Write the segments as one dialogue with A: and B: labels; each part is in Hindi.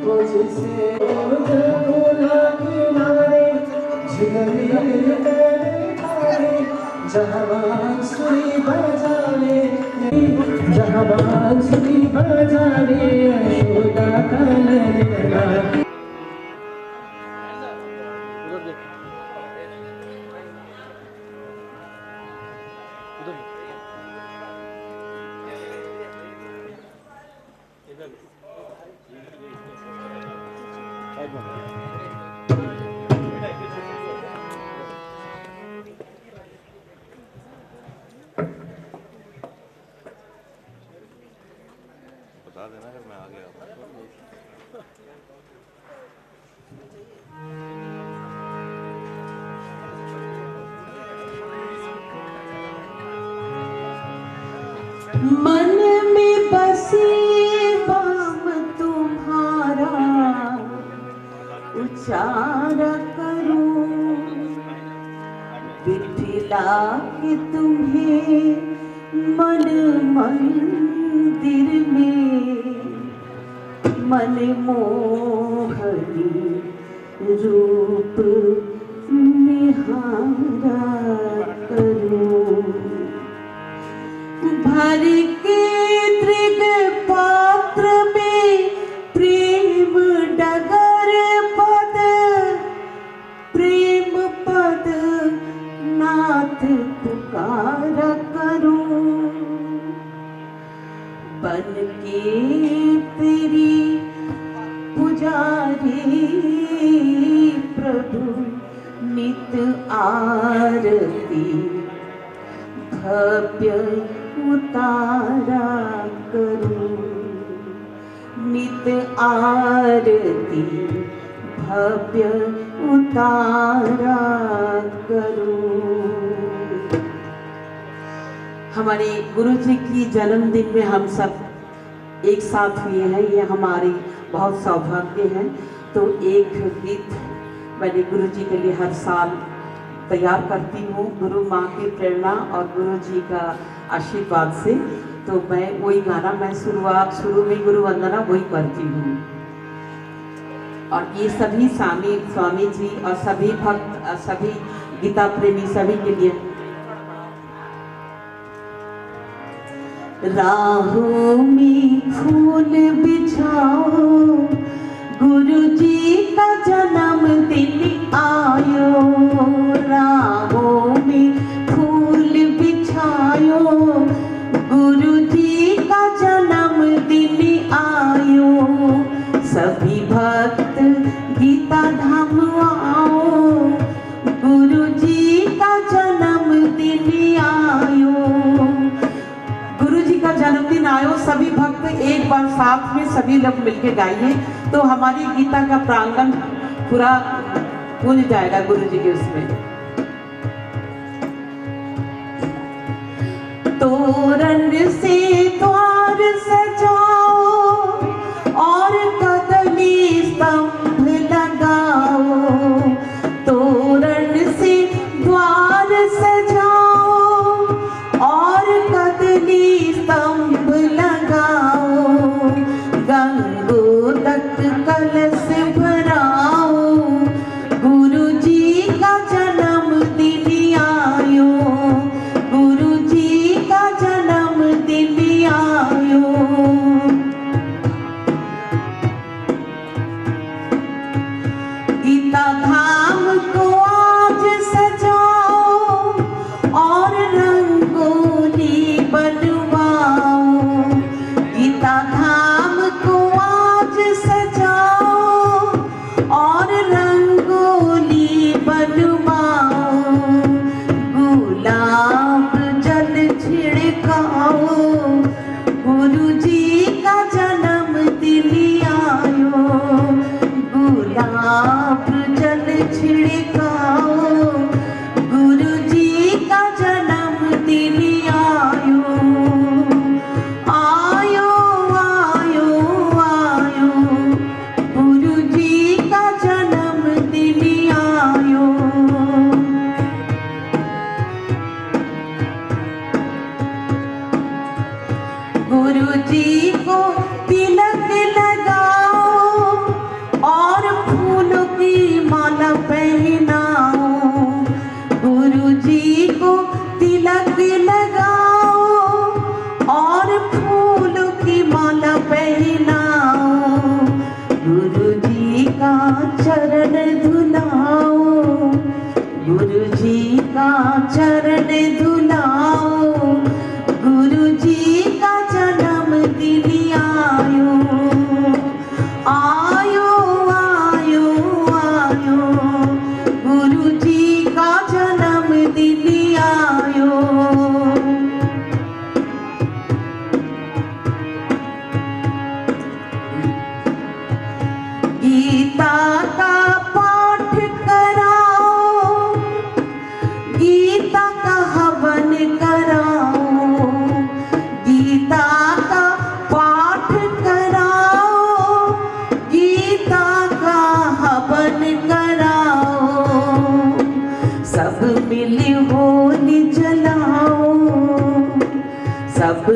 A: मुझसे भूला किनारे जिगरे तारे जहाँ बांसुरी बजाने जहाँ बांसुरी बजाने यशोदा का ललना।
B: बता देना अगर मैं आ गया।
C: मन में बसे बाम तुम्हारा उचारा करूं, बिठला के तुम्हें मन मंदिर में मन मोहनी रूप निहारा करूं। भर के त्रिग पात्र में प्रेम डगर पद प्रेम पद नाथ पुकारा करूं। बन के तेरी पुजारी प्रभु नित आरती भव्य उतारा करूं। नित आरती भव्य उतारा करूं। हमारे गुरु जी की जन्मदिन में हम सब एक साथ हुए हैं, ये हमारी बहुत सौभाग्य है। तो एक गीत मैंने गुरु जी के लिए हर साल तैयार करती हूँ, गुरु माँ की प्रेरणा और गुरु जी का आशीर्वाद से। तो मैं वही गाना मैं शुरू में गुरु वंदना वही करती हूँ। और ये सभी स्वामी जी और सभी भक्त सभी गीता प्रेमी सभी के लिए। राहों में फूल बिछाओ गुरु जी का जन्मदिन आयो। राहों में फूल बिछायो गुरु जी का जन्मदिन आयो। सभी भक्त गीता धाम आओ गुरु जी का जन्मदिन आयो। गुरु जी का जन्मदिन आयो। सभी भक्त एक बार साथ में सभी लोग मिलके गाइए तो हमारी गीता का प्रांगण पूरा गूंज जाएगा गुरु जी के उसमें। तोरण से द्वार सजाओ और कदली स्तंभ लगाओ। तोरण से द्वार सजाओ और कदली स्तंभ लगाओ। गंगोदक कलश भराओ गुरु जी का जन्मदिन आयो। गुरु जी का जन्मदिन आयो। गीता धाम को आज सजाओ और रंगोली बनवाओ। गीता धाम को आज सजाओ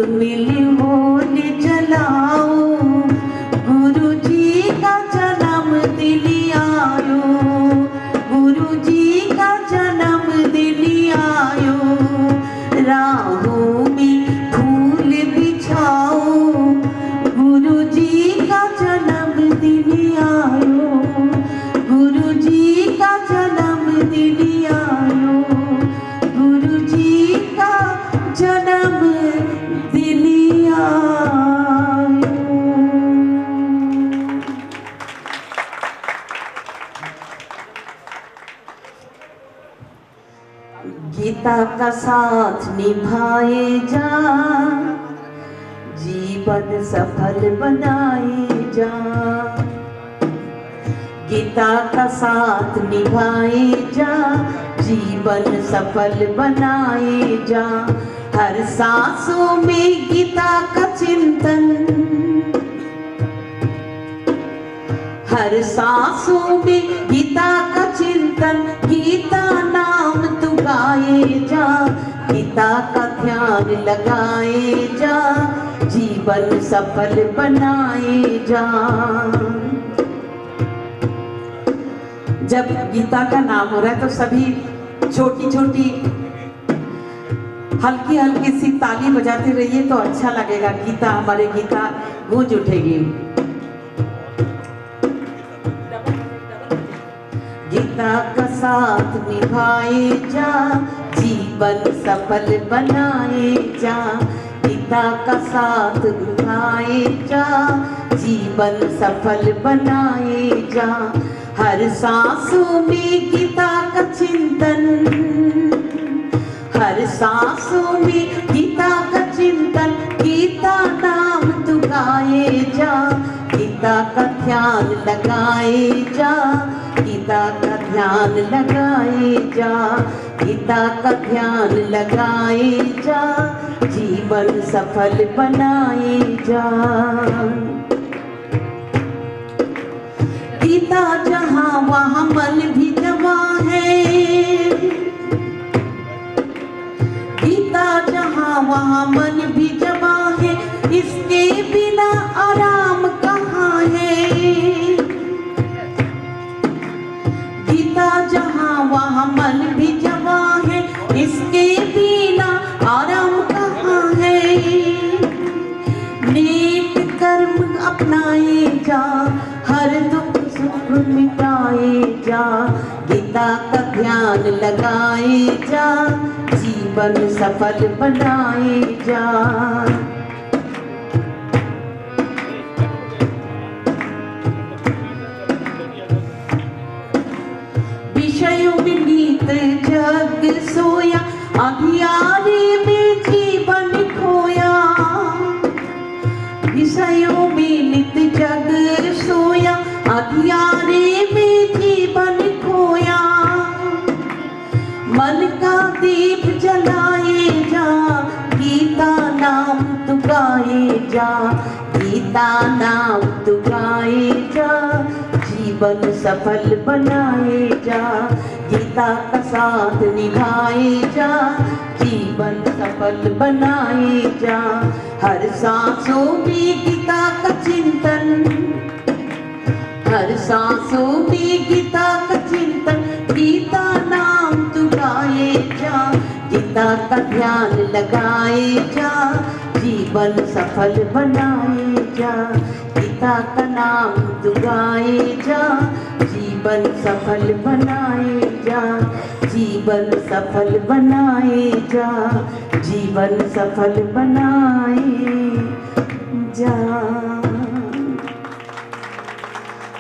C: मिल होली जलाओ, गुरु जी का जन्मदिन आयो, गुरु जी का जन्मदिन आयो। राहों में फूल बिछाओ, गुरु जी का जन्मदिन आयो, गुरु जी का जन्मदिन आयो, गुरु जी का जन्मदिन आयो। गीता का साथ निभाए जा, जीवन सफल बनाए जा। गीता का साथ निभाए जा, जीवन सफल बनाए जा। हर सांसों में गीता का चिंतन, हर सांसों में गीता का चिंतन। गीता नाम तू गाए जा, गीता का ध्यान लगाए जा, जीवन सफल बनाए जा। जब गीता का नाम हो रहा है तो सभी छोटी छोटी हल्की हल्की सी ताली बजाते रहिए तो अच्छा लगेगा। गीता, हमारे गीता गूंज उठेगी। गीता का साथ निभाए जा, जीवन सफल बनाए जा। गीता का साथ निभाए जा, जीवन सफल बनाए जा। हर सांसों में गीता का चिंतन, हर सांसों में गीता का चिंतन। गीता नाम तू गाए जा, गीता का ध्यान लगाए जा, गीता का ध्यान लगाए जा, गीता का ध्यान लगाए जा, जीवन सफल बनाए जा। गीता जहाँ वहाँ मन भी जमा है, गीता जहाँ वहाँ मन भी जमा है। इसके बिना आराम कहाँ है, गीता जहाँ वहाँ मन भी जमा है। इसके बिना आराम कहाँ है। नेक कर्म अपनाए जा, हर दुख सुख मिटाए जा। गीता का ध्यान लगाए जा, जीवन सफल बनाए जा। विषयों में नीत जग सोया, अंधियारे में जीवन खोया। विषयों में नित जग सोया, अंधियारे में जीवन खोया। मन का दीप जलाए जा, गीता नाम तू गाए जा, गीता नाम तू गाए जा, जीवन सफल बनाए जा। गीता का साथ निभाए जा, जीवन सफल बनाए जा। हर सांसों में गीता का चिंतन, हर सांसों में गीता का चिंतन। गीता नाम तू गाए जा, गीता का ध्यान लगाए जा, जीवन सफल बनाए जा। गीता का नाम तू गाए जा, जीवन सफल बनाए जा, जीवन सफल बनाए जा, जीवन सफल बनाए जा।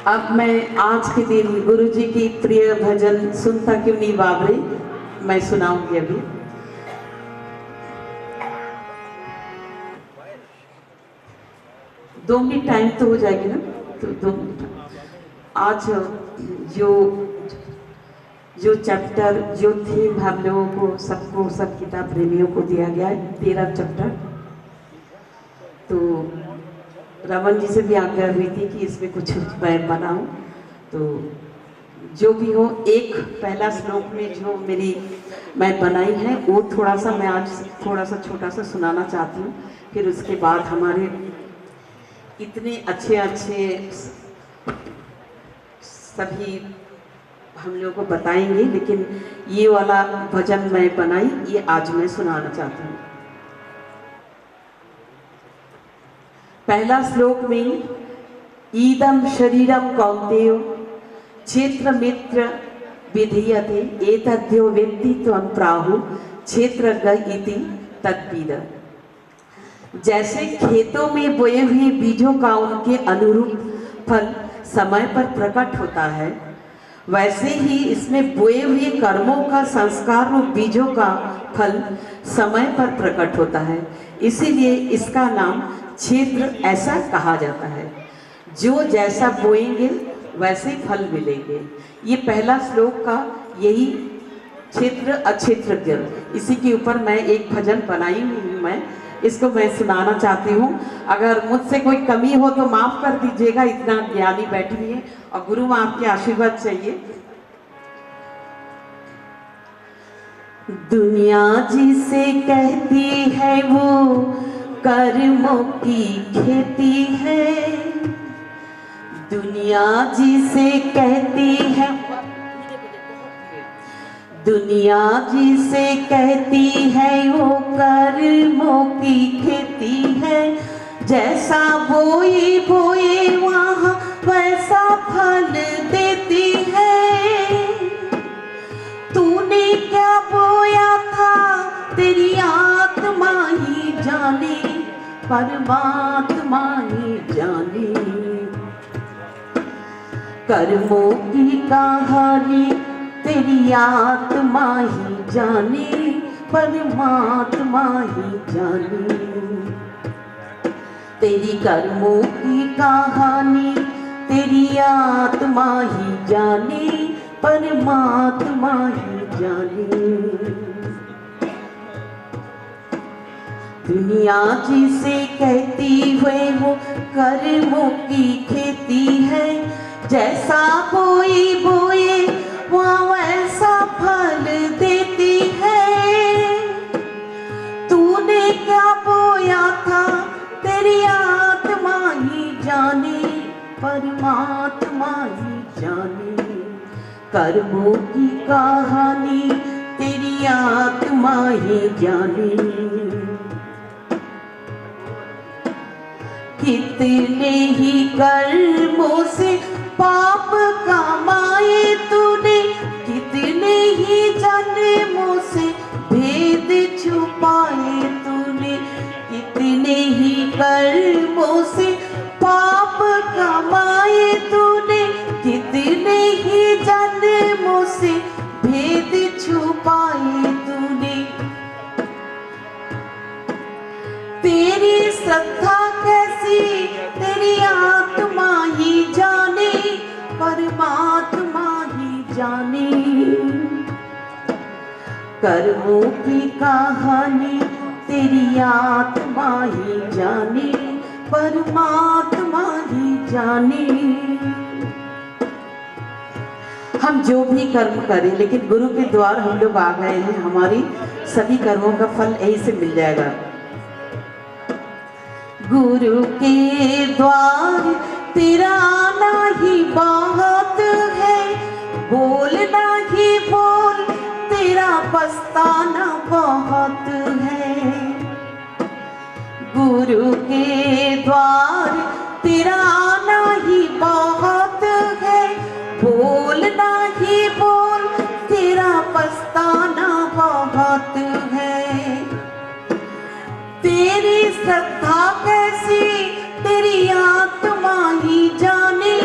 C: अब मैं आज के दिन गुरु जी की प्रिय भजन सुनता क्यों नहीं बाबरे मैं सुनाऊंगी अभी। दो मिनट टाइम तो हो जाएगी ना, तो 2 मिनट। आज जो चैप्टर, जो थीम हम लोगों को सबको, सब किताब प्रेमियों को दिया गया है, 13 चैप्टर। तो रमन जी से भी आग्रह हुई थी कि इसमें कुछ मैं बनाऊं। तो जो भी हो, एक पहला श्लोक में जो मेरी मैं बनाई है, वो थोड़ा सा मैं आज थोड़ा सा छोटा सा सुनाना चाहती हूँ। फिर उसके बाद हमारे इतने अच्छे अच्छे सभी हम लोगों को बताएंगे, लेकिन ये वाला भजन मैं बनाई, ये आज मैं सुनाना चाहती हूँ। पहला श्लोक में ईदम शरीरम कौन्तेय क्षेत्र मित्र विधीयते एतद्यो वेत्ति त्वं प्राहु क्षेत्र इति तद्विद। जैसे खेतों में बोए हुए बीजों का उनके अनुरूप फल समय पर प्रकट होता है, वैसे ही इसमें बोए हुए कर्मों का संस्कार रूप बीजों का फल समय पर प्रकट होता है। इसीलिए इसका नाम क्षेत्र ऐसा कहा जाता है। जो जैसा बोएंगे वैसे फल मिलेंगे। ये पहला श्लोक का यही क्षेत्र अक्षेत्रज्ञ, इसी के ऊपर मैं एक भजन बनाई हूँ। मैं इसको मैं सुनाना चाहती हूँ। अगर मुझसे कोई कमी हो तो माफ कर दीजिएगा, इतना ज्ञानी बैठी हुई है और गुरु माँ आपके आशीर्वाद चाहिए। दुनिया जिसे कहती है वो कर्मों की खेती है। दुनिया जिसे कहती है, दुनिया जिसे कहती है वो कर्मों की खेती है। जैसा बोई बोए वहाँ वैसा फल देती है। तूने क्या बोया था तेरी आत्मा ही जाने, परमात्मा ही जाने। कर्मों की कहानी तेरी आत्मा ही जाने, परमात्मा ही जाने। तेरी कर्मों की कहानी तेरी आत्मा ही जाने, परमात्मा ही जाने। दुनिया जिसे कहती है वो कर्मों की खेती है। जैसा बोई बोए वहाँ वैसा फल देती है। तूने क्या बोया था तेरी आत्मा ही जाने, परमात्मा ही जाने। कर्मों की कहानी तेरी आत्मा ही जाने। कितने ही कर्मों से पाप कमाए तूने, कितने ही जन्मों से भेद छुपाए तूने। कितने ही कर्मों से पाप कमाए तूने, कितने ही जन्मों से भेद छुपाए तूने। तेरी श्रद्धा कैसी तेरी आत्मा ही जाने, परमात्मा ही जाने। कर्मों की कहानी तेरी आत्मा ही जाने, परमात्मा ही जाने। हम जो भी कर्म करें, लेकिन गुरु के द्वार हम लोग आ गए हैं, हमारी सभी कर्मों का फल यही से मिल जाएगा। गुरु के द्वार तेरा आना ही बहुत है, बोलना ही बोल तेरा पछताना बहुत है। गुरु के द्वार तेरा आना ही बहुत है, बोलना ही बोल तेरा पछताना बहुत है। तेरी श्रद्धा कैसी तेरी आत्मा ही जाने,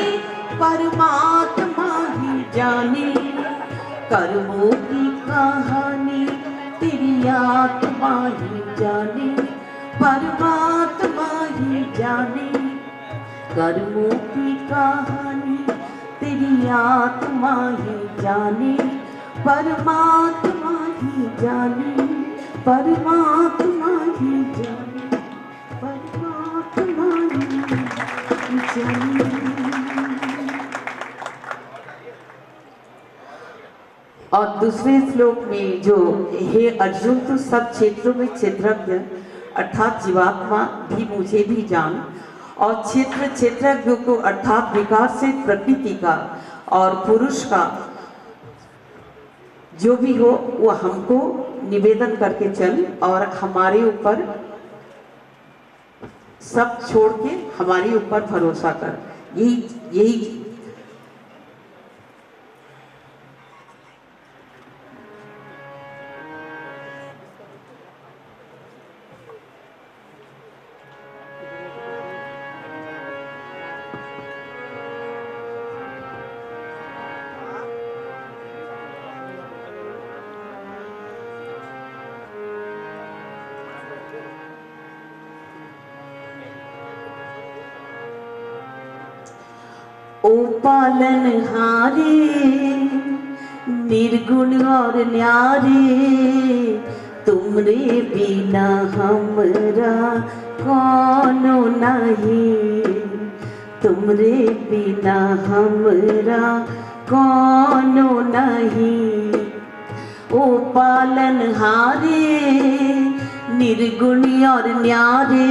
C: परमात्मा ही जाने। कर्मों की कहानी तेरी आत्मा ही जाने, परमात्मा ही जाने। कर्मों की कहानी तेरी आत्मा ही जाने, परमात्मा ही जाने। परमात्मा ही जाने, परमात्मा ही जाने। और दूसरे श्लोक में जो हे अर्जुन तू सब क्षेत्रों में क्षेत्रज्ञ अर्थात जीवात्मा भी मुझे भी जान, और क्षेत्रज्ञ को अर्थात विकास से प्रकृति का और पुरुष का जो भी हो वो हमको निवेदन करके चल, और हमारे ऊपर सब छोड़ के हमारे ऊपर भरोसा कर। यही ओ पालनहारे निर्गुण और न्यारे, तुमरे बिना हमरा कौनो नहीं, तुमरे बिना हमरा कौनो नहीं। ओ पालनहारे निर्गुण और न्यारे,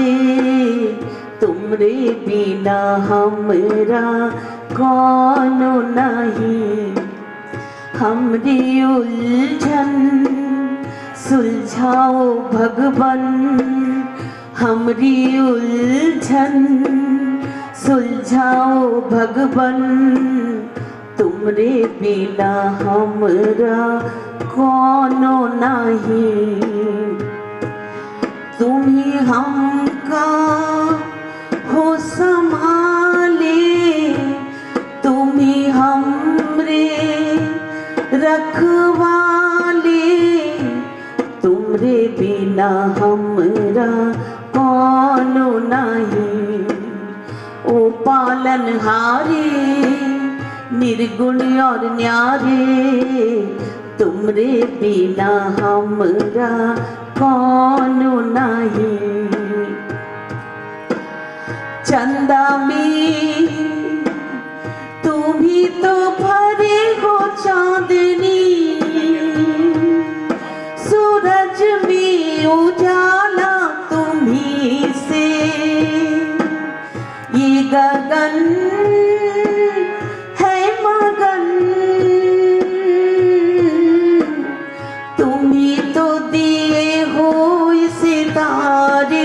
C: तुमरे बिना हमरा कौनो नहीं। हमरी उलझन सुलझाओ भगवन, हमरी उलझन सुलझाओ भगवन, तुमरे बिना हमरा कौनो नहीं। तुम्ही हमका हो संभाले, तुम्ही हमरे रखवाले, तुमरे बिना हमरा कौनो नहीं। ओ पालनहारे निर्गुण और न्यारे, तुमरे बिना हमरा कौनो नहीं। चंदा में तुम ही तो भरे हो चांदनी, सूरज में उजाला तुम्ही से, ये गगन है मगन, तुम्ही तो दिए हो सितारे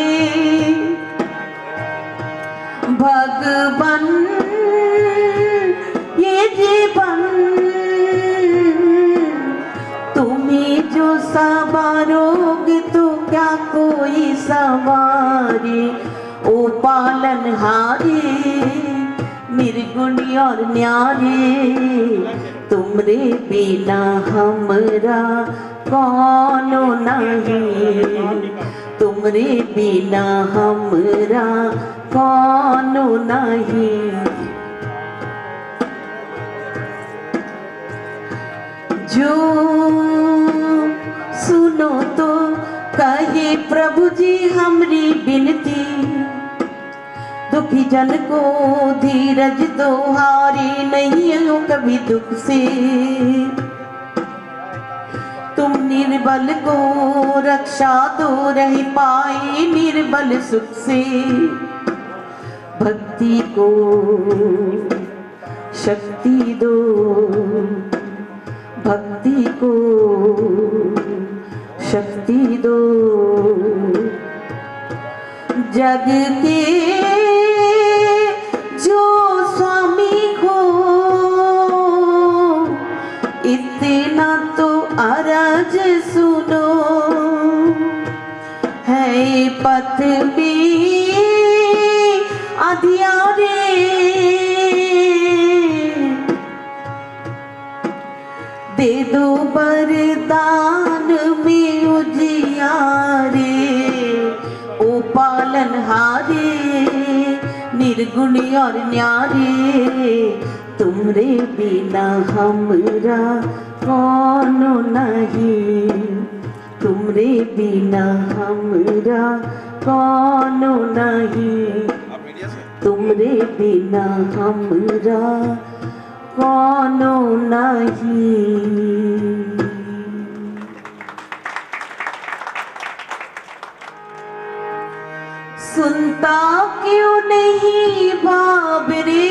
C: भगवन, ये जीवन तुम्ही जो सवारोगे तो क्या कोई सवारी। ओ पालनहारे निर्गुण और न्यारे, तुमरे बिना हमरा कौनो नहीं, तुमरे बिना हमरा कौनो नहीं। जो सुनो तो कहे प्रभु जी हमरी बिनती, दुखी जन को धीरज दो, हारी नहीं हो कभी दुख से। तुम निर्बल को रक्षा दो, रह पाए निर्बल सुख से। भक्ति को शक्ति दो, भक्ति को शक्ति दो, जग के जो स्वामी हो, इतना तो अरज सुनो। है पथ में अधियारे, दे दो वरदान में उजियारे। ओ पालनहारे निर्गुण और न्यारे, तुमरे बिना हमरा कौनो नहीं, तुमरे बिना हमरा कौनो नहीं, तुमरे बिना हमरा कौनो नहीं। सुनता क्यों नहीं बाबरे,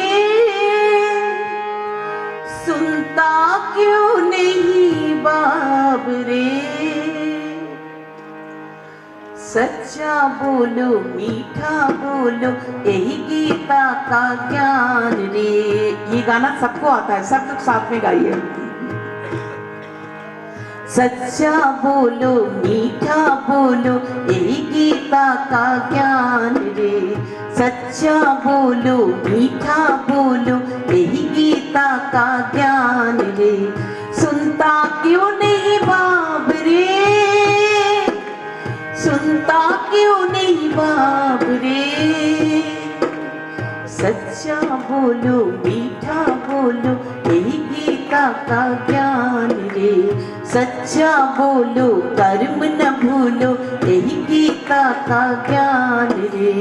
C: सुनता क्यों नहीं बाबरे, सच्चा बोलो मीठा बोलो यही गीता का ज्ञान रे। ये गाना सबको आता है, सब लोग साथ में गाइए। सच्चा बोलो मीठा बोलो यही गीता का ज्ञान रे, सच्चा बोलो मीठा बोलो यही गीता का ज्ञान रे, सुनता क्यों नहीं बाबरे, सुनता क्यों नहीं बाबरे, सच्चा बोलो मीठा बोलो यही गीता का ज्ञान रे, सच्चा बोलो कर्म न भूलो यही गीता का ज्ञान रे।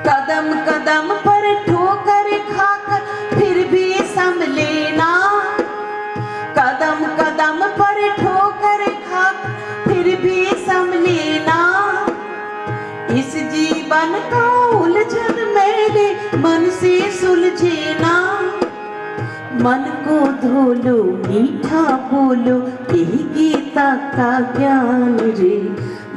C: कदम कदम पर ठोकर खाकर फिर भी संभलेना, कदम कदम पर ठोकर खाकर फिर भी संभलेना, इस जीवन का उलझन मेरे मन से सुलझेना, मन को धोलो मीठा बोलो यही गीता का ज्ञान रे,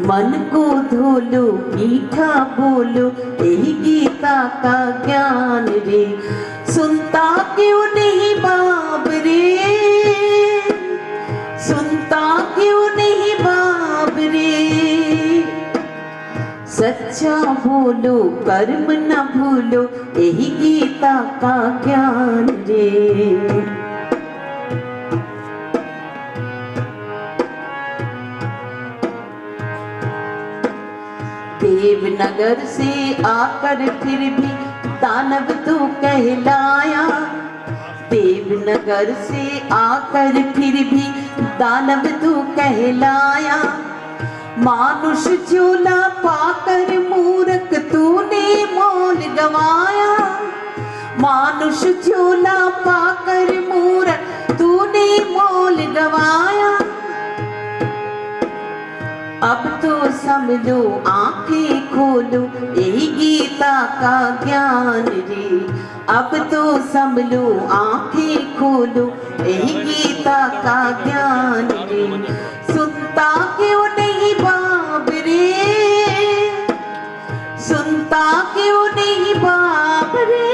C: मन को धोलो मीठा बोलो यही गीता का ज्ञान रे, सुनता क्यों नहीं बाबरे, सुनता क्यों नहीं बाबरे, सच्चा बोलो कर्म न भूलो यही गीता का ज्ञान रे। देवनगर से आकर फिर भी दानव तू कहलाया, देवनगर से आकर फिर भी दानव तू कहलाया, मानुष झोला पाकर मूर्ख तूने मोल गवाया, मानुष झोला पाकर मूर्ख तूने मोल गवाया, अब तो समझो आंखें खोलो यही गीता का ज्ञान रे, अब तो समझो आंखें खोलो यही गीता का ज्ञान रे, सुनता क्यों नहीं बाबरे, सुनता क्यों नहीं बाबरे,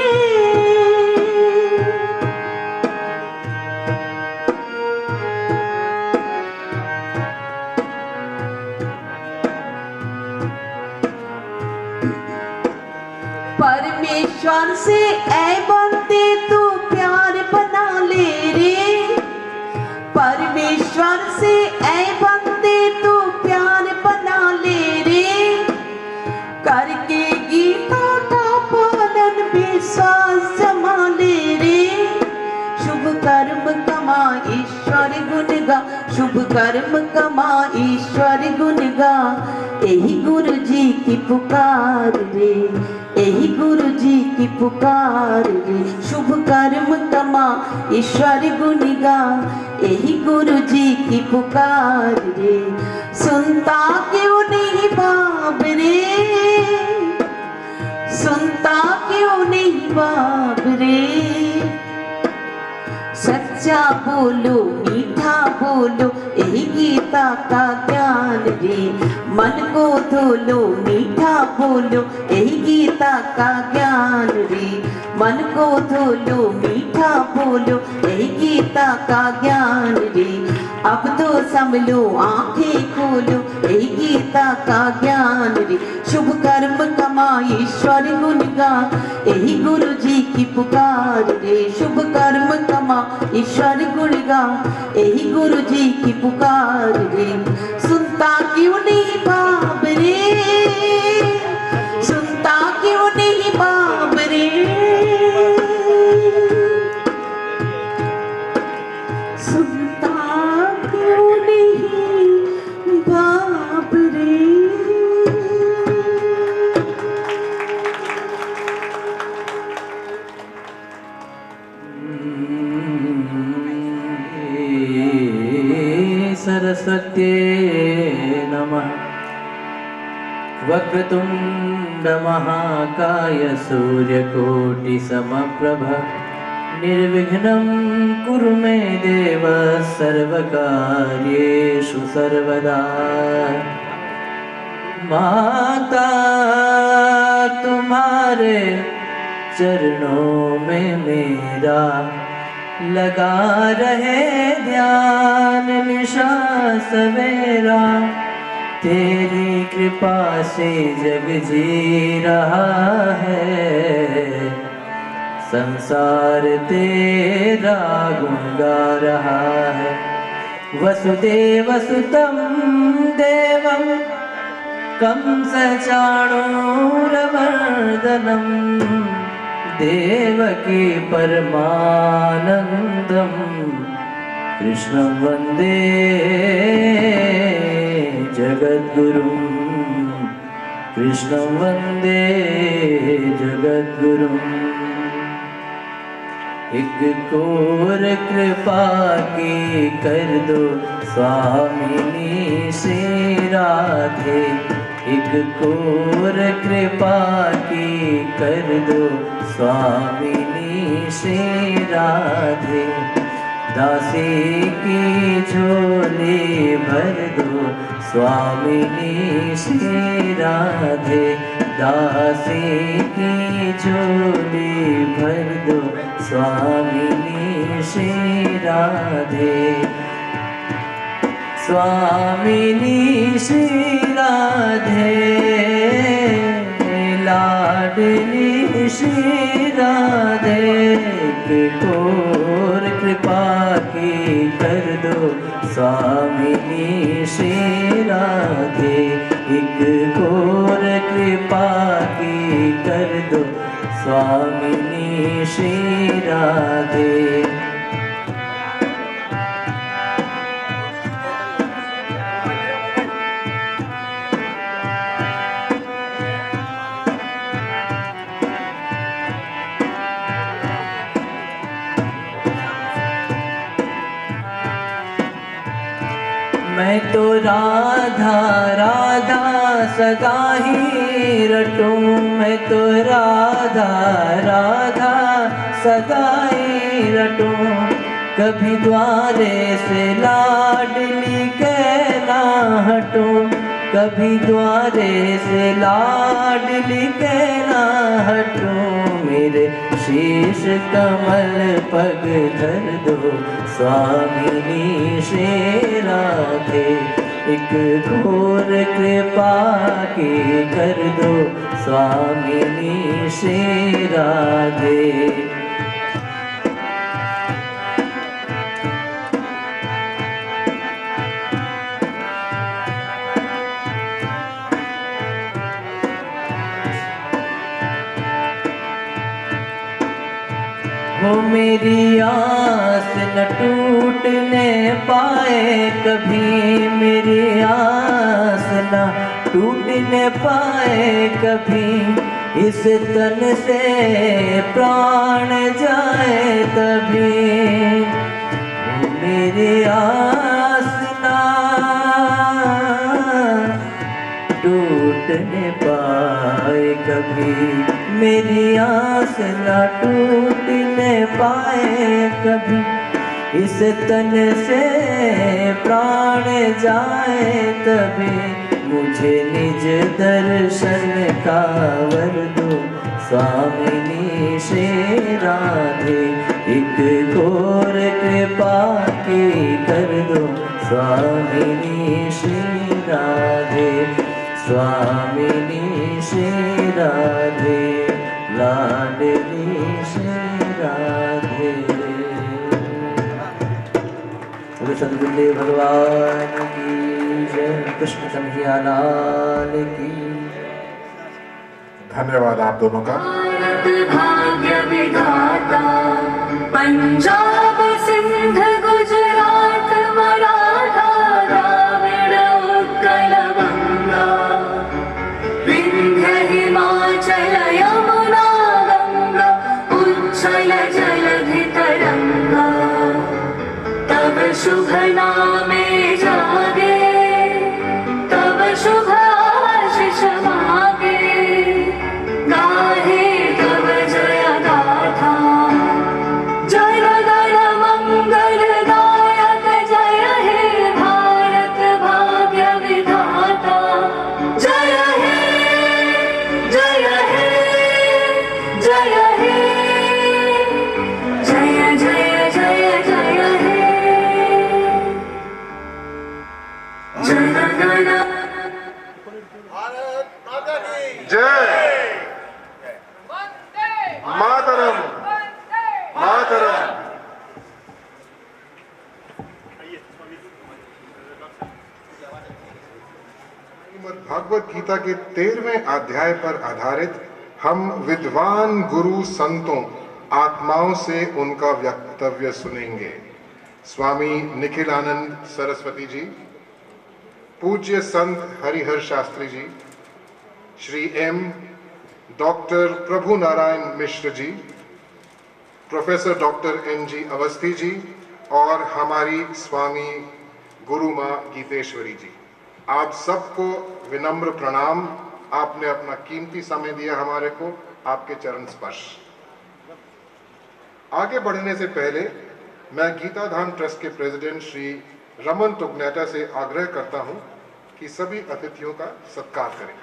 C: परमेश्वर से ऐ बनते तू प्यार बना ले रे, परमेश्वर से ऐ बनते तू प्यार बना ले रे, करके गीता का पालन विश्वास जमा ले रे, शुभ कर्म कमा ईश्वर गुण गा, शुभ कर्म कमा ईश्वर गुण गा, यही गुरु जी की पुकार रे, यही गुरु जी की पुकार रे, शुभ कर्म कमा ईश्वर गुण गा, यही गुरु जी की पुकार रे, सुनता क्यों नहीं बाबरे, सुनता क्यों नहीं बाबरे, सच्चा बोलो मीठा बोलो यही गीता का ज्ञान रे, मन को धोलो मीठा बोलो यही गीता का ज्ञान रे, मन को धोलो मीठा बोलो यही गीता का ज्ञान रे, अब तो समझो आंखें खोलो यही गीता का ज्ञान रे, शुभ कर्म कमा ईश्वर गुण गा, यही गुरु जी की पुकार रे, शुभ कर्म कमा ईश्वर गुण गा, यही गुरु जी की पुकार रे, सुनता क्यों नहीं बाबरे, सुनता क्यों नहीं बाबरे, सुनता क्यों नहीं बाबरे।
A: सर
D: वक्रतुंड महाकाय सूर्यकोटि समप्रभ निर्विघ्नं कुरु मे देव सर्वकार्येषु सर्वदा। माता तुम्हारे चरणों में मेरा लगा रहे ध्यान निशा सवेरा। तेरी कृपा से जग जी रहा है, संसार तेरा गुण गा रहा है। वसुदेव सुतं देवं कंसचाणूरमर्दनं देवकी परमानन्दं कृष्णं वन्दे जगद्गुरुं। कृष्णं वन्दे जगद्गुरुं। एक कोर कृपा की कर दो स्वामिनी श्री राधे। एक कोर कृपा की कर दो स्वामिनी श्री राधे। दासी की झोली भर दो स्वामिनी श्री राधे। दासी की झोली भर दो स्वामिनी श्री राधे। स्वामिनी श्री राधे लाडली श्री राधे। कोर कृपा की कर दो स्वामिनी श्री राधे। एक कोर कृपा की कर दो स्वामिनी श्री राधे। मैं तो राधा राधा सदा ही रटूं। मैं तो राधा राधा सदा ही रटूं। कभी द्वारे से लाडली के ना हटूं। कभी द्वारे से लाडली के ना हटूं। मेरे शीश कमल पग धर दो स्वामिनी श्री राधे। एक घोर कृपा की कर दो स्वामिनी श्री राधे। हो मेरी आस न टूटने पाए कभी। मेरी आस न टूटने पाए कभी। इस तन से प्राण जाए तभी। हो मेरी आस न टूटने पाए कभी। मेरी आस न टूटने पाए कभी। इस तन से प्राण जाए तभी। मुझे निज दर्शन का वर दो स्वामिनी श्री राधे। एक घोर कृपा की कर दो स्वामिनी श्री राधे। स्वामिनी श्री राधे लाडली श्री राधे। सदगुरुदेव भगवान की जय। कृष्ण कन्हैया लाल की।
E: धन्यवाद आप दोनों का।
F: भाग्य विधाता पंजाब सिंध गुजरात मराठा द्राविड़ उत्कल बंगा विंध्य हिमाचल यमुना गंगा उच्छल जलधि तरंगा। तब शुभ नामे जागे तब शुभ आशीष
E: जय मातरम मातरम। भगवत गीता के 13वें अध्याय पर आधारित हम विद्वान गुरु संतों आत्माओं से उनका वक्तव्य सुनेंगे। स्वामी निखिलानंद सरस्वती जी, पूज्य संत Harihar Shastri ji, Shri M doctor Prabhu Narayan Mishra ji, professor doctor NG Awasthi ji और हमारी स्वामी गुरु माँ गीतेश्वरी जी, आप सबको विनम्र प्रणाम। आपने अपना कीमती समय दिया हमारे को, आपके चरण स्पर्श। आगे बढ़ने से पहले मैं गीता धाम ट्रस्ट के प्रेसिडेंट श्री रमन टुगनेटा से आग्रह करता हूं कि सभी अतिथियों का सत्कार करें।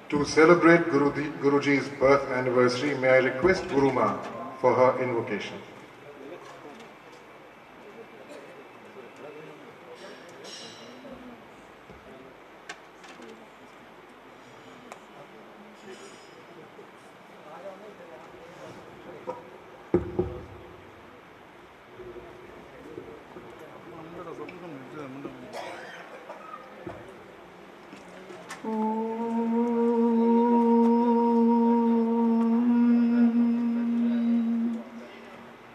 E: To celebrate Guruji's birth anniversary, may I request Guru Ma for her invocation.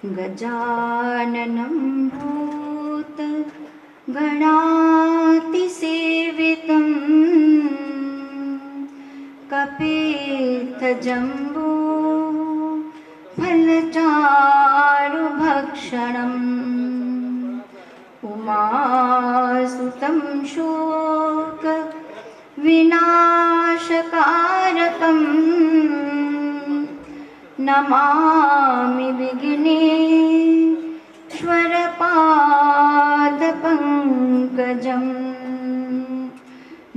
G: गजाननं भूतगणातिसेवितं कपित्थजम्बो फलचारुभक्षणम् उमासुतं शोकविनाशकारकम् Namami विघ्नेश्वरपादपङ्कजम्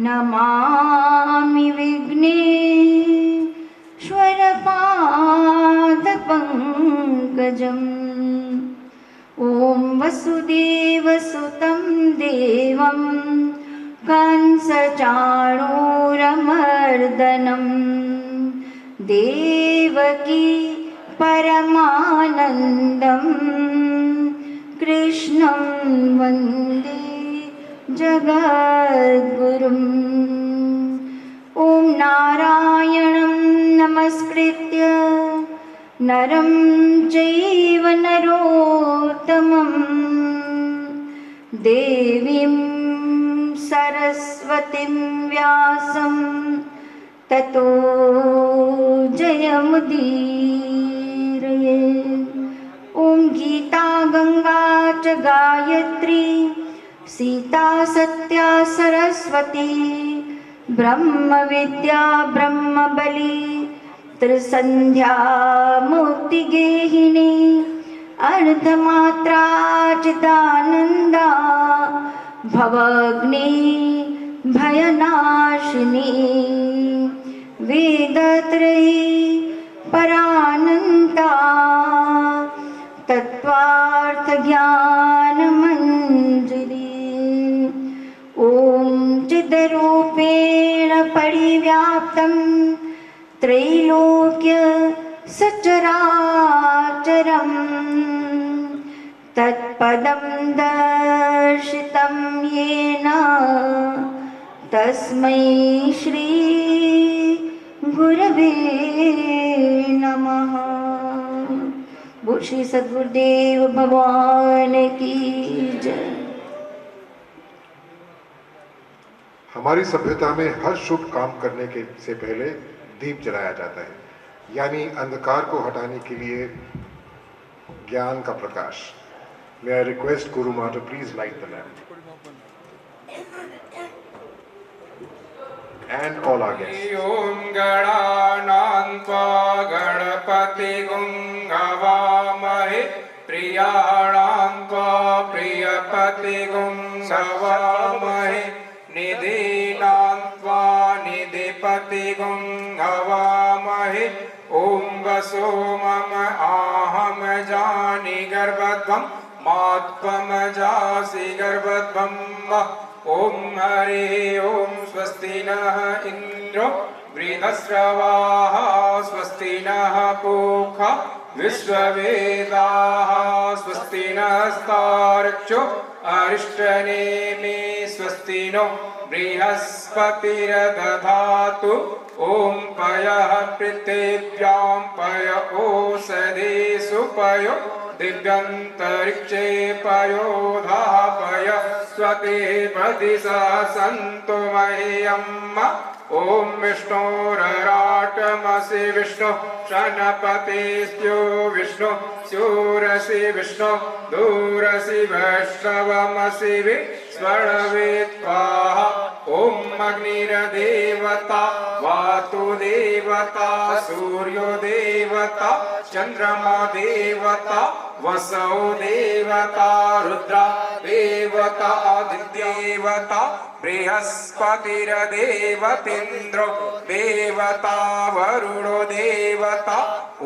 G: Namami विघ्नेश्वरपादपङ्कजम् ॐ वसुदेवसुतं देवं कंसचाणूरमर्दनम् देवकी परमानन्दं कृष्णं वन्दे जगद्गुरुम् ॐ नारायणं नमस्कृत्य नरं चैव नरोत्तमं देवीं सरस्वतीं व्यासं ततो जयमुदीरये। ॐ गीता गंगा च गायत्री सीता सत्या सरस्वती ब्रह्म विद्या ब्रह्म बली त्रिसंध्या मुक्तिगेहिनी अर्धमात्रा चिदानंदा भवग्नि भयनाशिनी वेदत्रयी परानन्ता तत्त्वार्थ ज्ञानमञ्जरी ॐ चिद्रूपेण परिव्याप्तं त्रैलोक्य सचराचरं तत्पदं दर्शितं येन तस्मै श्री गुरवे नमः। बोल श्री सद्गुरुदेव भगवान की जय।
E: हमारी सभ्यता में हर शुभ काम करने के से पहले दीप जलाया जाता है, यानी अंधकार को हटाने के लिए ज्ञान का प्रकाश। May I request Guru Ma to please light the lamp. And all our guests.
H: Om Gananantva Ganapati Gum Gavamahe Priyanantva Priyapati Gum Gavamahe Nidhinantva Nidhipati Gum Gavamahe Om Vaso Mama Aham Jani Garbhadvam Matvam Jasi Garbhadvam Om Hari Om Swasti Nah Indro Vridhasravaha Swasti Nah Pukha Vishwavedaha Swasti Nah Starcho Arishthanemi Swasti No Brihaspatiradadhatu Om Payah Pritibhyam Paya Osade Supayo दिव्यंतरिक्षे पयोधापय स्वते Pradisha सन्तु मह्यम् ओम विष्णोरराटमसि विष्णु शनपतिस्यो विष्णु स्योरसि विष्णु दूरसि वैष्णवमसि विस्मरणवेत्वाः ओम अग्निर्देवता वातु देवता सूर्यो देवता चंद्रमा देवता वसौ देवता रुद्रा देवता आदिदेवता बृहस्पतिर्देवतेन्द्रो देवता वरुणो देवता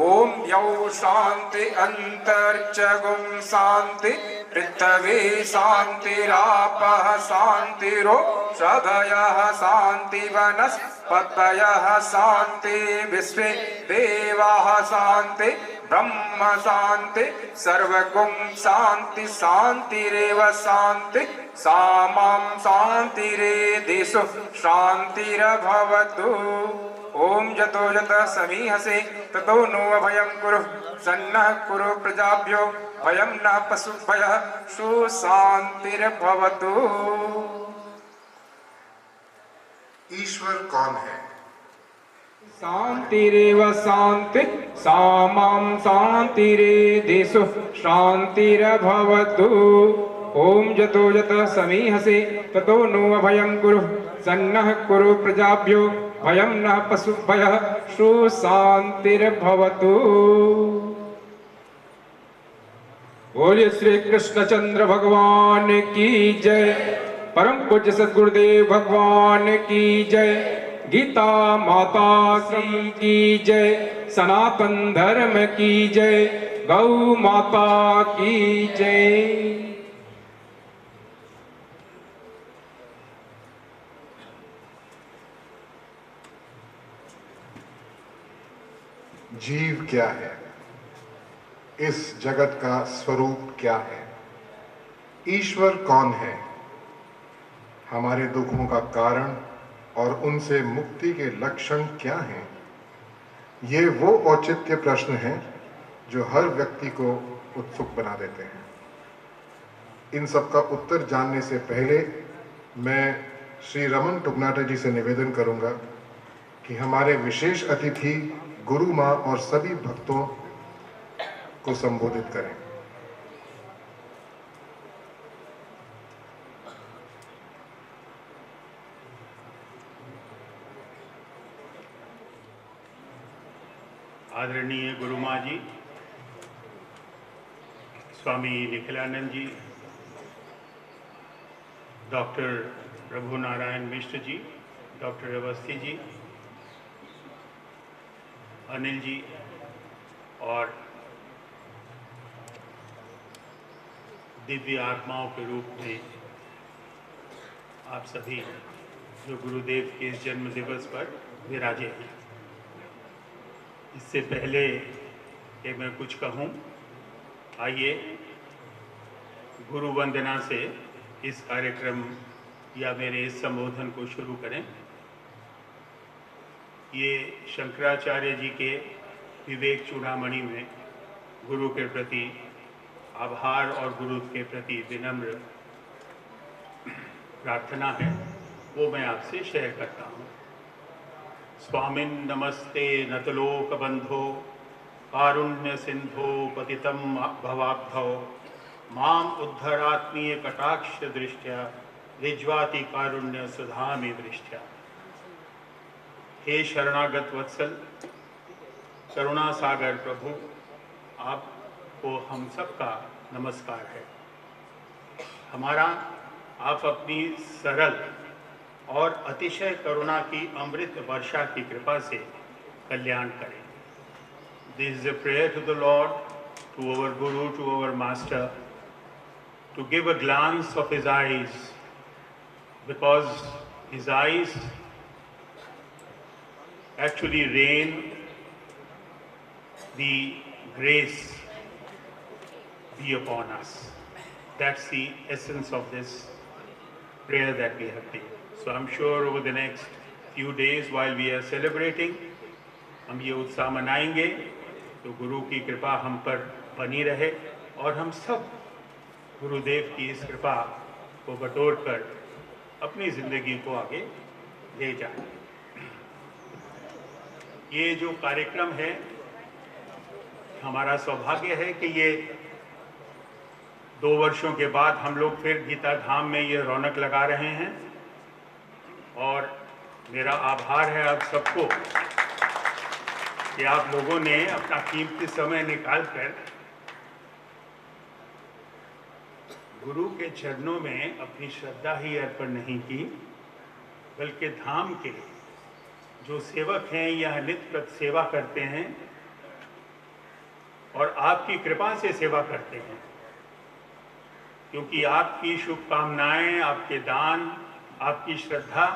H: ओम यौ शांति अंतरिक्षगुं शांति पृथ्वी शांतिरापः शांतिरो सदयः शांति वनस्पतयः शांति विश्वे देवाः शांति ब्रह्म शांति सर्वगुं शांति शांतिरेव शांति सामां शांतिरेधिषु शांतिरभवतु ओम जतो जतः समीहसे ततो नो अभयं कुरु सन्नः कुरु प्रजाभ्यो भयं न पशुभयः सुशांतिर्भवतु।
E: ईश्वर कौन है?
H: शांतिरेव शांति सामां शांतिरेधिषु शांतिरभवतु ओम जतो जतः समीहसे ततो नो अभयं कुरु सन्नः कुरु प्रजाभ्यो भयं न पशुभयः सुशांतिर्भवतु। बोलिए श्री कृष्णचंद्र भगवान की जय। परम पूज्य सद्गुरुदेव भगवान की जय। गीता माता की जय। सनातन धर्म की जय। गौ माता की जय।
E: जीव क्या है? इस जगत का स्वरूप क्या है? ईश्वर कौन है? हमारे दुखों का कारण और उनसे मुक्ति के लक्षण क्या हैं? ये वो औचित्य प्रश्न हैं जो हर व्यक्ति को उत्सुक बना देते हैं। इन सब का उत्तर जानने से पहले मैं श्री रमन टुगनाटे जी से निवेदन करूंगा कि हमारे विशेष अतिथि गुरु माँ और सभी भक्तों को संबोधित करें।
I: आदरणीय गुरु माँ जी, स्वामी निखिलानंद जी, डॉक्टर प्रभु नारायण मिश्र जी, डॉक्टर अवस्थी जी, अनिल जी और दिव्य आत्माओं के रूप में आप सभी जो गुरुदेव के इस जन्म दिवस पर विराजे हैं। इससे पहले कि मैं कुछ कहूँ, आइए गुरु वंदना से इस कार्यक्रम या मेरे इस संबोधन को शुरू करें। ये शंकराचार्य जी के विवेक चूड़ामणि में गुरु के प्रति आभार और गुरु के प्रति विनम्र प्रार्थना है। वो मैं आपसे शेयर करता हूँ। स्वामिन् नमस्ते नतलोक बंधो कारुण्य सिंधो पतितं भवाब्धौ माम उद्धरात्मीय कटाक्ष दृष्ट्या रिज्वाति कारुण्य सुधामि दृष्ट्या। हे शरणागत वत्सल करुणा सागर प्रभु, आपको हम सबका नमस्कार है। हमारा आप अपनी सरल और अतिशय करुणा की अमृत वर्षा की कृपा से कल्याण करें। This is a prayer to the lord, to our guru, to our master, to give a glance of his eyes, because his eyes actually rain the grace be upon us. That's the essence of this prayer that we have prayed. So I'm sure over the next few days while we are celebrating, हम ये उत्साह मनाएंगे तो गुरु की कृपा हम पर बनी रहे और हम सब गुरुदेव की इस कृपा को बटोर कर अपनी ज़िंदगी को आगे ले जाएं। ये जो कार्यक्रम है, हमारा सौभाग्य है कि ये 2 वर्षों के बाद हम लोग फिर गीता धाम में ये रौनक लगा रहे हैं और मेरा आभार है आप सबको कि आप लोगों ने अपना कीमती समय निकालकर गुरु के चरणों में अपनी श्रद्धा ही अर्पण नहीं की, बल्कि धाम के जो सेवक हैं यह नित्य सेवा करते हैं और आपकी कृपा से सेवा करते हैं, क्योंकि आपकी शुभकामनाएं, आपके दान, आपकी श्रद्धा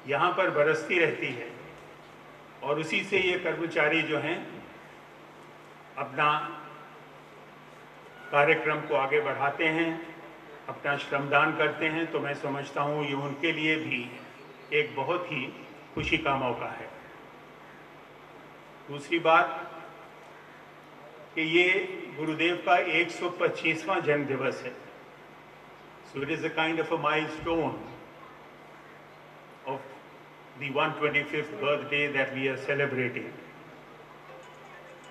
I: यहाँ पर बरसती रहती है और उसी से ये कर्मचारी जो हैं अपना कार्यक्रम को आगे बढ़ाते हैं, अपना श्रमदान करते हैं। तो मैं समझता हूँ ये उनके लिए भी एक बहुत ही खुशी का मौका है। दूसरी बात कि ये गुरुदेव का 125वां जन्म दिवस है। So it is a kind of a milestone of the 125th birthday that we are celebrating,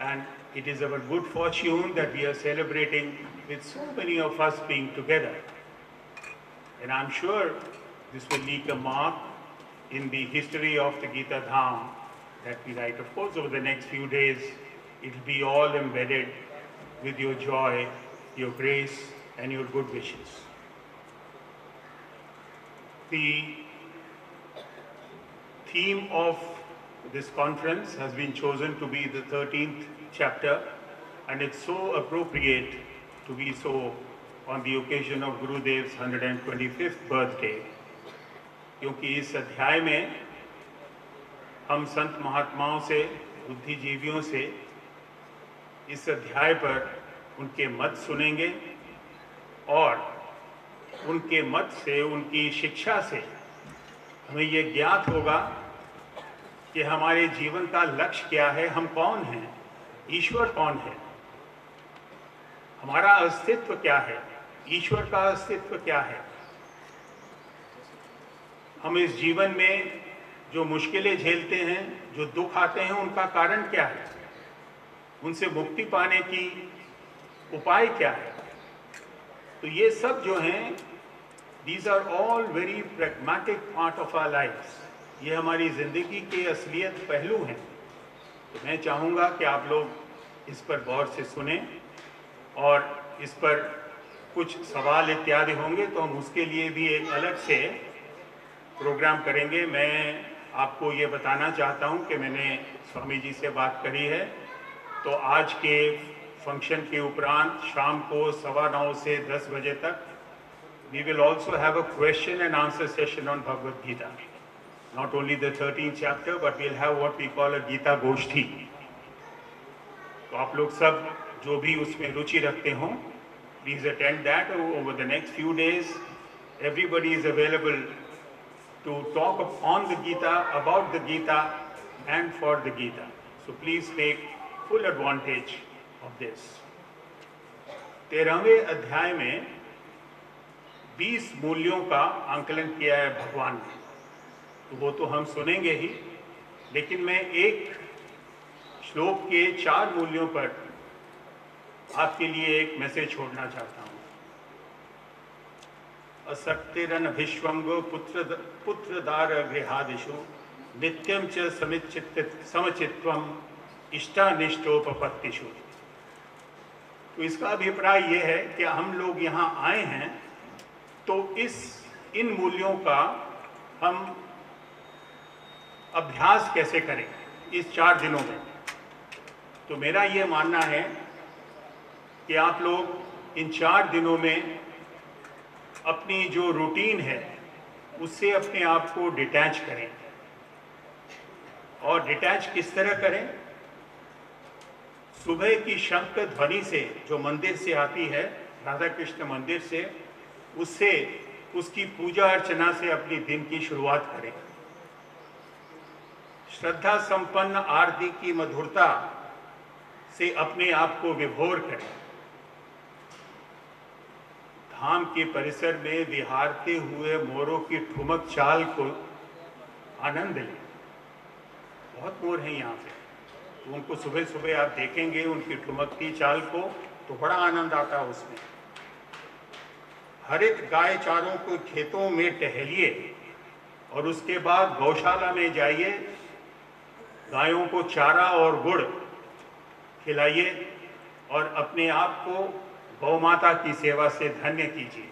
I: and it is our good fortune that we are celebrating with so many of us being together, and I'm sure this will leave a mark in the history of the Gita Dham that we write. Of course, over the next few days, it will be all embedded with your joy, your grace, and your good wishes. The theme of this conference has been chosen to be the 13th chapter, and it's so appropriate to be so on the occasion of Gurudev's 125th birthday, क्योंकि इस अध्याय में हम संत महात्माओं से, बुद्धिजीवियों से इस अध्याय पर उनके मत सुनेंगे और उनके मत से, उनकी शिक्षा से हमें ये ज्ञात होगा कि हमारे जीवन का लक्ष्य क्या है, हम कौन हैं, ईश्वर कौन है, हमारा अस्तित्व क्या है, ईश्वर का अस्तित्व क्या है, हम इस जीवन में जो मुश्किलें झेलते हैं, जो दुख आते हैं, उनका कारण क्या है, उनसे मुक्ति पाने की उपाय क्या है। तो ये सब जो हैं, these are all very pragmatic part of our lives. ये हमारी ज़िंदगी के असलियत पहलू हैं। तो मैं चाहूँगा कि आप लोग इस पर गौर से सुने और इस पर कुछ सवाल इत्यादि होंगे तो हम उसके लिए भी एक अलग से प्रोग्राम करेंगे। मैं आपको ये बताना चाहता हूँ कि मैंने स्वामी जी से बात करी है, तो आज के फंक्शन के उपरांत शाम को 9:15 से 10 बजे तक we will also have a question and answer session on Bhagavad Gita. Not only the 13th chapter, but we'll have what we call a Gita Goshti. तो आप लोग सब जो भी उसमें रुचि रखते हों, please attend that over the next few days. Everybody is available to talk on the Gita, about the Gita, and for the Gita. So please take full advantage of this. 13वें अध्याय में 20 मूल्यों का आंकलन किया है भगवान ने, तो वो तो हम सुनेंगे ही, लेकिन मैं एक श्लोक के 4 मूल्यों पर आपके लिए एक मैसेज छोड़ना चाहता हूँ। असक्तिरन विश्वंगो पुत्रदार गृहादिषु नित्यं च समचित्वम इष्टानिष्टोपपत्तिषु। तो इसका अभिप्राय यह है कि हम लोग यहाँ आए हैं तो इन मूल्यों का हम अभ्यास कैसे करें इस 4 दिनों में। तो मेरा ये मानना है कि आप लोग इन 4 दिनों में अपनी जो रूटीन है उससे अपने आप को डिटैच करें। और डिटैच किस तरह करें? सुबह की शंख ध्वनि से जो मंदिर से आती है, राधा कृष्ण मंदिर से, उससे उसकी पूजा अर्चना से अपनी दिन की शुरुआत करें। श्रद्धा संपन्न आरती की मधुरता से अपने आप को विभोर करें। धाम के परिसर में विहारते हुए मोरों की ठुमक चाल को आनंद लें। बहुत मोर हैं यहाँ पे, तो उनको सुबह सुबह आप देखेंगे उनकी ठुमकती चाल को, तो बड़ा आनंद आता है उसमें। हरित गाय चारों को खेतों में टहलिए और उसके बाद गौशाला में जाइए, गायों को चारा और गुड़ खिलाइए और अपने आप को गौ माता की सेवा से धन्य कीजिए।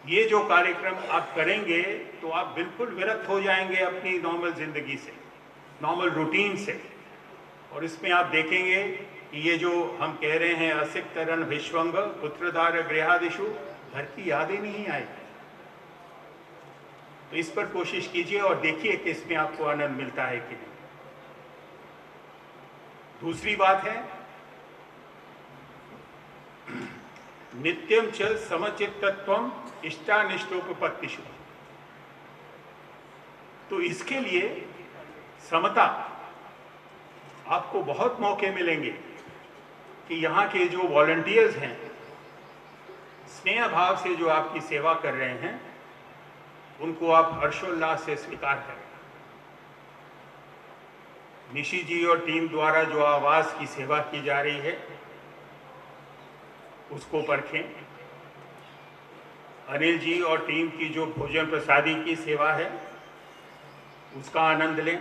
I: ये जो कार्यक्रम आप करेंगे तो आप बिल्कुल विरक्त हो जाएंगे अपनी नॉर्मल जिंदगी से, नॉर्मल रूटीन से। और इसमें आप देखेंगे कि ये जो हम कह रहे हैं असिक्तरन विश्वंग पुत्रदार गृहादिषु, घर की यादें नहीं आएगी। तो इस पर कोशिश कीजिए और देखिए कि इसमें आपको आनंद मिलता है कि नहीं। दूसरी बात है नित्यम च समचित्तत्वम इष्टानिष्टोपपत्तिषु। तो इसके लिए समता, आपको बहुत मौके मिलेंगे कि यहाँ के जो वॉलंटियर्स हैं, स्नेह भाव से जो आपकी सेवा कर रहे हैं, उनको आप हर्षोल्लास से स्वीकार करें। निशी जी और टीम द्वारा जो आवास की सेवा की जा रही है उसको परखें। अनिल जी और टीम की जो भोजन प्रसादी की सेवा है उसका आनंद लें।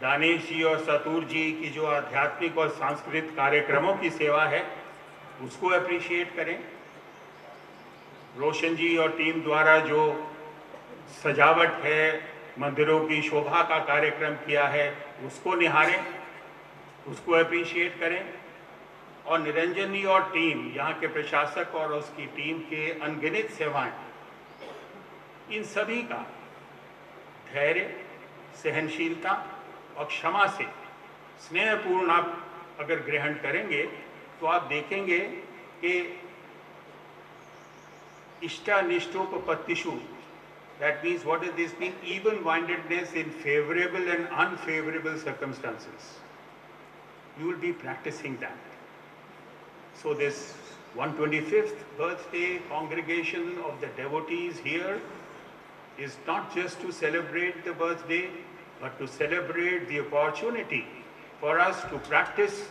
I: दानेश जी और सतूर जी की जो आध्यात्मिक और सांस्कृतिक कार्यक्रमों की सेवा है उसको अप्रिशिएट करें। रोशन जी और टीम द्वारा जो सजावट है, मंदिरों की शोभा का कार्यक्रम किया है, उसको निहारें, उसको अप्रिशिएट करें। और निरंजन जी और टीम, यहाँ के प्रशासक और उसकी टीम के अनगिनत सेवाएं, इन सभी का धैर्य, सहनशीलता और क्षमा से स्नेहपूर्ण आप अगर ग्रहण करेंगे तो आप देखेंगे कि इष्टानिष्टोपपत्तिषु, that means what is this mean? Even-mindedness in favorable and unfavorable circumstances. You will be practicing that. So this 125th birthday congregation of the devotees here is not just to celebrate the birthday, but to celebrate the opportunity for us to practice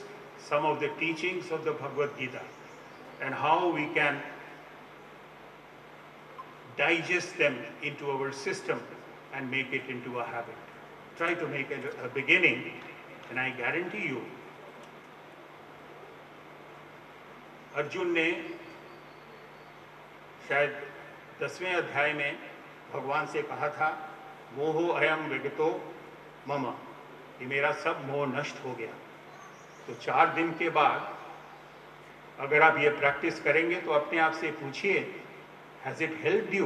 I: some of the teachings of the Bhagavad Gita and how we can digest them into our system and make it into a habit. Try to make it a beginning, and I guarantee you, Arjun ने शायद 10वें अध्याय में भगवान से कहा था, मोहो अयम विगतो मम, ये मेरा सब मोह नष्ट हो गया। तो 4 दिन के बाद अगर आप ये प्रैक्टिस करेंगे तो अपने आप से पूछिए, has it helped you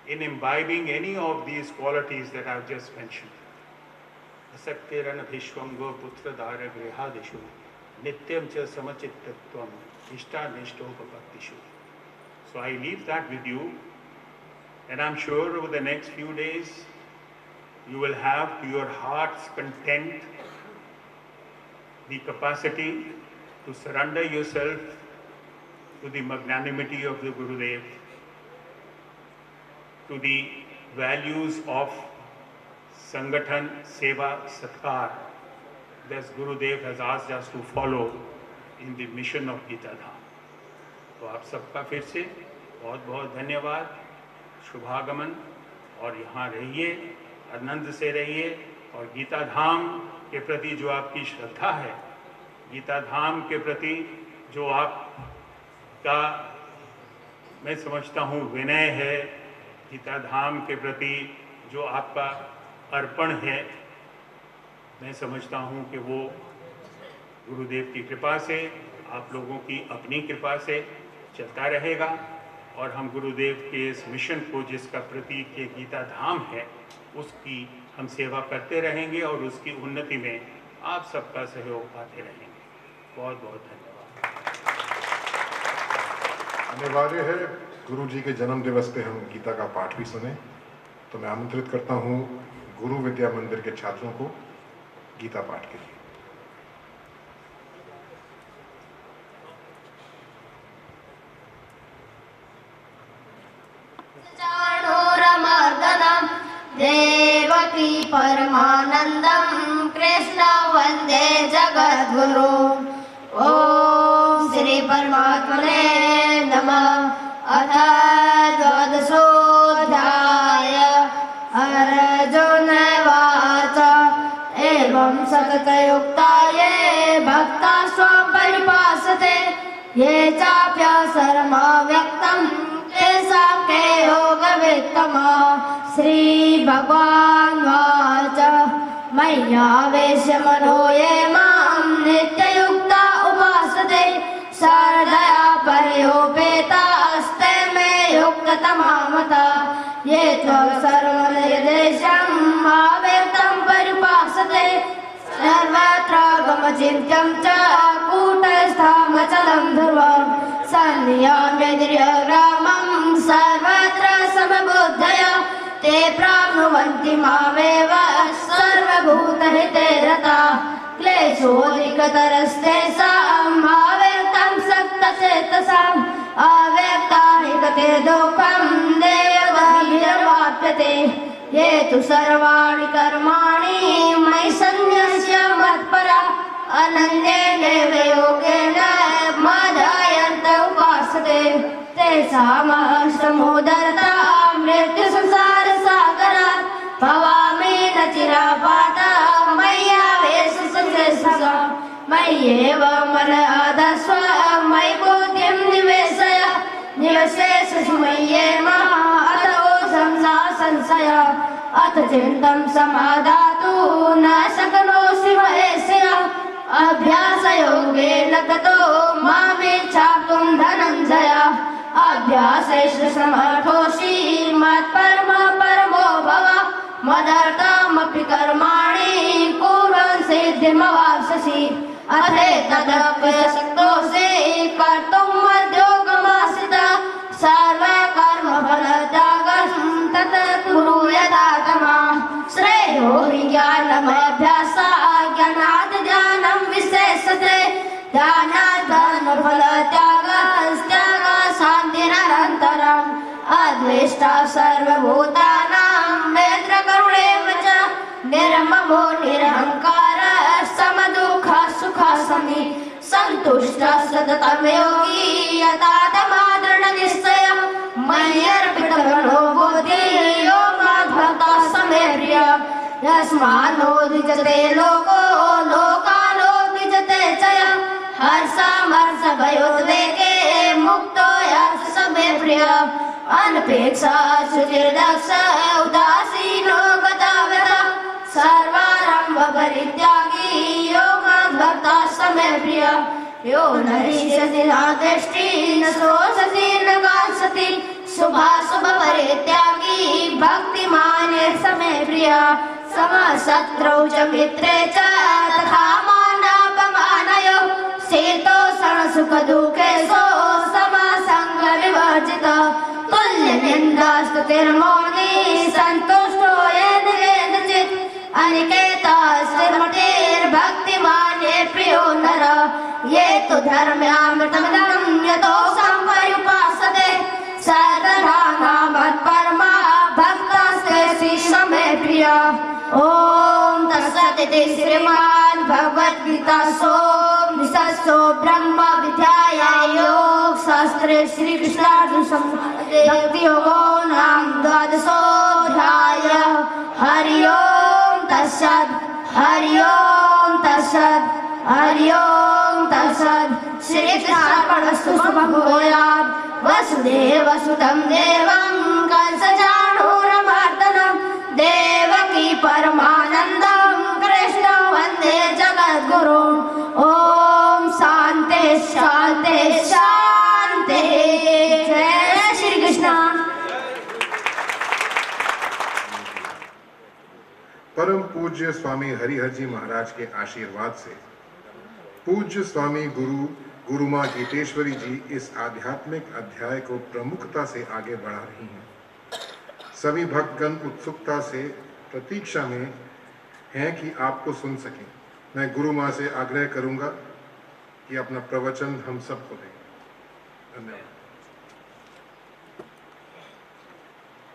I: in imbibing any of these qualities that I've just mentioned? असक्तिरन विश्वंगो पुत्रदार गृहादिषु नित्यम च समचित्तत्वम इष्टानिष्टोपपत्तिषु. So I leave that with you, and I'm sure over the next few days you will have to your heart's content the capacity to surrender yourself to the magnanimity of the Gurudev, to the values of Sangathan, Seva, Satkar, that Gurudev has asked us to follow in the mission of Gita Dham. तो आप सबका फिर से बहुत बहुत धन्यवाद, शुभागमन, और यहाँ रहिए, आनंद से रहिए, और गीता धाम के प्रति जो आपकी श्रद्धा है, गीता धाम के प्रति जो आपका मैं समझता हूँ विनय है, गीता धाम के प्रति जो आपका अर्पण है, मैं समझता हूँ कि वो गुरुदेव की कृपा से, आप लोगों की अपनी कृपा से चलता रहेगा, और हम गुरुदेव के इस मिशन को, जिसका प्रतीक ये गीता धाम है, उसकी हम सेवा करते रहेंगे और उसकी उन्नति में आप सबका सहयोग पाते रहेंगे। बहुत बहुत धन्यवाद।
E: अनिवार्य है गुरु जी के जन्म दिवस पे हम गीता का पाठ भी सुने, तो मैं आमंत्रित करता हूँ गुरु विद्या मंदिर के छात्रों को गीता पाठ के लिए।
G: चाणूरमर्दनं देवकी परमानन्दं कृष्ण वन्दे जगद्गुरु। ॐ श्री परमात्मने नमः। अथ द्वादशोऽध्याय। अर्जुनवाच एवं सततयुक्ता ये भक्ता स्वां परिपासते, ये चाप्यसरमाव्यक्तं तेषां के योगवित्तमः। श्रीभगवानुवाच मय्यावेश्य मनो ये मां नित्ययुक्ता उपासते, श्रद्धया पर्योपेतास्ते मे युक्ततमा मतः। ये त्वं सर्वनिर्देशं माव्यक्तं परिपासते, सर्वत्र गमचिन्त्यं च कूटस्थमचलं ध्रुवं। सन्नियम्यग्र्यग्रामं सर्वत्र समबुद्धया, ते प्राप्नुवन्ति मामेव सर्वभूतहिते रताः। क्लेशोऽधिकतरस्तेषां माव्यक्तं सक्तचेतसाम्, अव्यक्ता हि गते दुःखं देवगतिर्वाप्यते। ये तु सर्वाणि कर्माणि मयि सन्न्यस्य मत्परा, अनन्येनैव योगेन मद्ध्यायन्त उपासते। तेषामहमसमुद्धरता मृत्युसंसारसागरात्, भवामि न चिरापातः मय्यावेशितचेतसा। मय्येव मनः आधत्स्व मयि बुद्धिं निवेशय, निवसेषु मय्येव अतो संशयः। अथ चित्तं समाधातु न शक्नोषि महेशय, अभ्यासयोगेन ततो मामेच्छाप्तुं धनञ्जय। अभ्यासेषु समर्थोषि मत्परमः परमो भव, मदर्थमपि कर्माणि कुर्वन् सिद्धिमवाप्स्यसि। अथेतदप्यशक्तोषि कर्तुं मद्योगमाश्रितः, सर्वकर्मफलत्यागं तत् कुरु यथातमः। श्रेयो हि ज्ञानमभ्यासः, ज्ञानात् ध्यानं विशेषते, ध्यानात् कर्मफलत्यागस्त्यागः शान्तिरनन्तरम्। अद्वेष्टा सर्वभूतानां मैत्रकरुणेव च, निर्ममो निरहङ्कारः समदुःखः सुखसमि, सन्तुष्टः सततं योगी यथातमादृढनिश्चयः। मय्यर्पितमनो बुद्धिः यो मद्भक्तः समे प्रियः। यस्मान्नो द्विजते लोको लोकानो द्विजते च यः, हर्षामर्षभयोद्वेगे मुक्तो यः समे प्रियः। अनपेक्षः शुचिर्दक्षः उदासीनो गतव्यतः, सर्वारम्भपरित्यागी यो मद्भक्तः समे प्रियः। यो न हृष्यति न दृष्टि न शोचति न काङ्क्षति, शुभाशुभपरित्यागी भक्तिमान् समे प्रियः। समशत्रौ च मित्रे च तथा मानापमानयोः, शीतोष्णसुखदुःखेषु समसङ्गविवर्जितः। तुल्यनिन्दास्तुतिर्मौनी सन्तुष्टो येन केनचित्, अनिकेतः स्थिरमतिर्भक्तिमान् ये प्रियो नरः। ये तु धर्म्यामृतमिदं यतोऽसम् प्रिय। ओम तत्सदिति श्रीमद् भगवद गीता सोमनिषत्सु ब्रह्म विद्यायां योग शास्त्रे श्री कृष्णार्जुन संवादे भक्ति योगो नाम द्वादशोऽध्यायः। हरि ओम तत्सत् हरि ओम तत्सत् हरि ओम तत्सत्। श्री कृष्णार्पणमस्तु शुभभूयात्। वसुदेवसुतं देवं कंसचाणूरमर्दनं देवकी परमानन्दं कृष्णं वन्दे जगद्गुरुम्। ओम शांति शांति शांति। जय श्री कृष्ण।
E: परम पूज्य स्वामी हरिहर जी महाराज के आशीर्वाद से पूज्य स्वामी गुरु माँ गीतेश्वरी जी इस आध्यात्मिक अध्याय को प्रमुखता से आगे बढ़ा रही हैं। सभी भक्तगण उत्सुकता से प्रतीक्षा में हैं कि आपको सुन सकें। मैं गुरु माँ से आग्रह करूंगा कि अपना प्रवचन हम सबको दें। धन्यवाद।